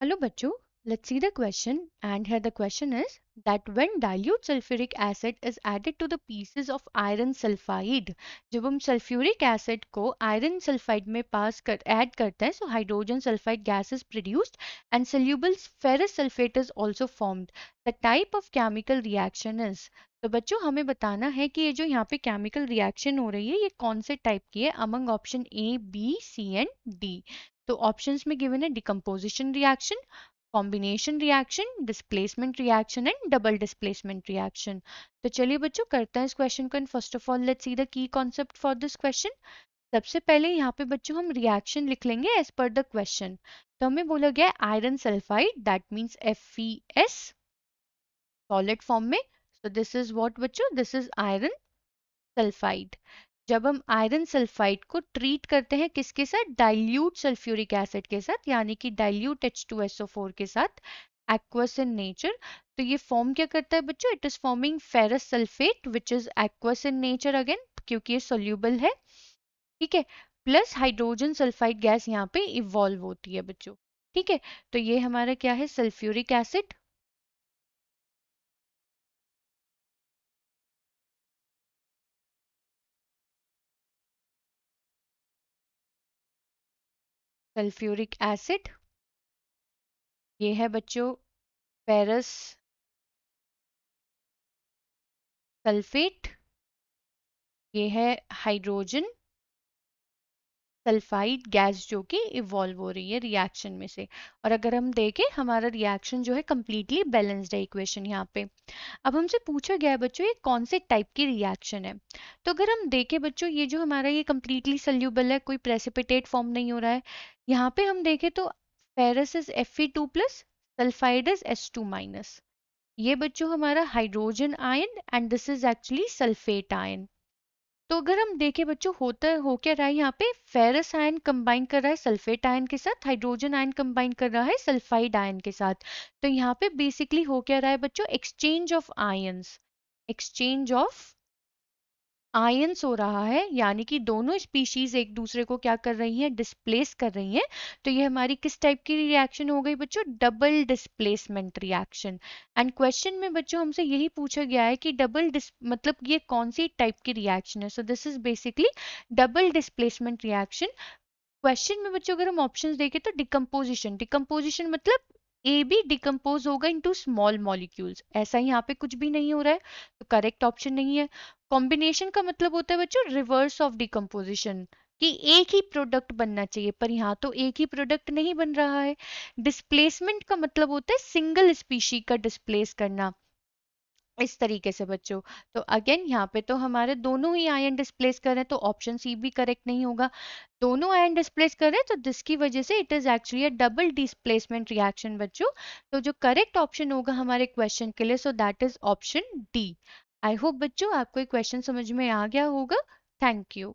Hello bachcho, let's see the question, and here the question is that when dilute sulfuric acid is added to the pieces of iron sulfide, जब हम sulfuric acid को iron sulfide में पास कर add करते हैं, so hydrogen sulfide gas is produced and soluble ferrous sulfate is also formed. The type of chemical reaction is, तो बच्चों हमें बताना है कि ये जो यहाँ पे केमिकल रिएक्शन हो रही है ये कौन से टाइप की है among option A B C and D. तो ऑप्शंस में गिवन है decomposition reaction, combination reaction, displacement reaction and double displacement reaction. तो चलिए बच्चों करते हैं इस क्वेश्चन को। First of all let's see the key concept for this question. सबसे पहले यहाँ पे बच्चों हम रिएक्शन लिख लेंगे एज पर द क्वेश्चन। तो हमें बोला गया iron sulphide that means FeS solid form में। सो दिस इज व्हाट बच्चों, दिस इज आयरन सल्फाइड। जब हम आयरन सल्फाइड को ट्रीट करते हैं किसके साथ, डाइल्यूट सल्फ्यूरिक एसिड के साथ, यानी कि डाइल्यूट H2SO4 के साथ, एक्वस इन नेचर, तो ये फॉर्म क्या करता है बच्चों, it is forming ferrous sulphate which is aqueous in nature again क्योंकि ये सोल्यूबल है, ठीक है। प्लस हाइड्रोजन सल्फाइड गैस यहाँ पे इवॉल्व होती है बच्चों, ठीक है। तो ये हमारा क्या है, सल्फ्यूरिक एसिड, सल्फ्यूरिक एसिड, ये है बच्चों फेरस सल्फेट, ये है हाइड्रोजन सल्फाइड गैस जो कि इवॉल्व हो रही है रिएक्शन में से। और अगर हम देखें हमारा रिएक्शन जो है कंप्लीटली बैलेंस्ड है इक्वेशन यहाँ पे। अब हमसे पूछा गया है बच्चों ये कौन से टाइप की रिएक्शन है। तो अगर हम देखें बच्चों ये जो हमारा ये कंप्लीटली सोल्यूबल है, कोई प्रेसिपिटेट फॉर्म नहीं हो रहा है। यहाँ पे हम देखें तो ferrous is Fe2 plus, sulphide is S2 minus. ये बच्चों हमारा hydrogen ion and this is actually sulphate ion. तो अगर हम देखें बच्चों होता हो क्या रहा है यहाँ पे, फेरस आयन कंबाइन कर रहा है सल्फेट आयन के साथ, हाइड्रोजन आयन कंबाइन कर रहा है सल्फाइड आयन के साथ। तो यहाँ पे बेसिकली हो क्या रहा है बच्चों, exchange of ions, exchange of ions हो रहा है, यानी कि दोनों स्पीशीज एक दूसरे को क्या कर रही हैं, डिस्प्लेस कर रही हैं। तो ये हमारी किस टाइप की रिएक्शन हो गई बच्चों, double displacement reaction. And question में बच्चों हमसे यही पूछा गया है कि डबल मतलब ये कौन सी टाइप की रिएक्शन है। So this is basically double displacement reaction. Question में बच्चों अगर हम ऑप्शंस देखें तो डिकम्पोजिशन, डिकम्पोजिशन मतलब ए बी डिकम्पोज होगा इनटू स्मॉल मॉलिक्यूल्स, ऐसा ही यहाँ पे कुछ भी नहीं हो रहा है, तो करेक्ट ऑप्शन नहीं है। कॉम्बिनेशन का मतलब होता है बच्चों रिवर्स ऑफ डिकम्पोजिशन, कि एक ही प्रोडक्ट बनना चाहिए पर यहाँ तो एक ही प्रोडक्ट नहीं बन रहा है। डिस्प्लेसमेंट का मतलब होता है सिंगल स्पीशी का डिस्प्लेस करना, इस तरीके से बच्चों। तो अगेन यहाँ पे तो हमारे दोनों ही आयन डिस्प्लेस कर रहे हैं, तो ऑप्शन सी भी करेक्ट नहीं होगा। दोनों आयन डिस्प्लेस कर रहे हैं तो जिसकी वजह से it is actually a double displacement reaction बच्चों। तो जो करेक्ट ऑप्शन होगा हमारे क्वेश्चन के लिए, so that is option D. I hope बच्चों आपको ये क्वेश्चन समझ में आ गया होगा। Thank you.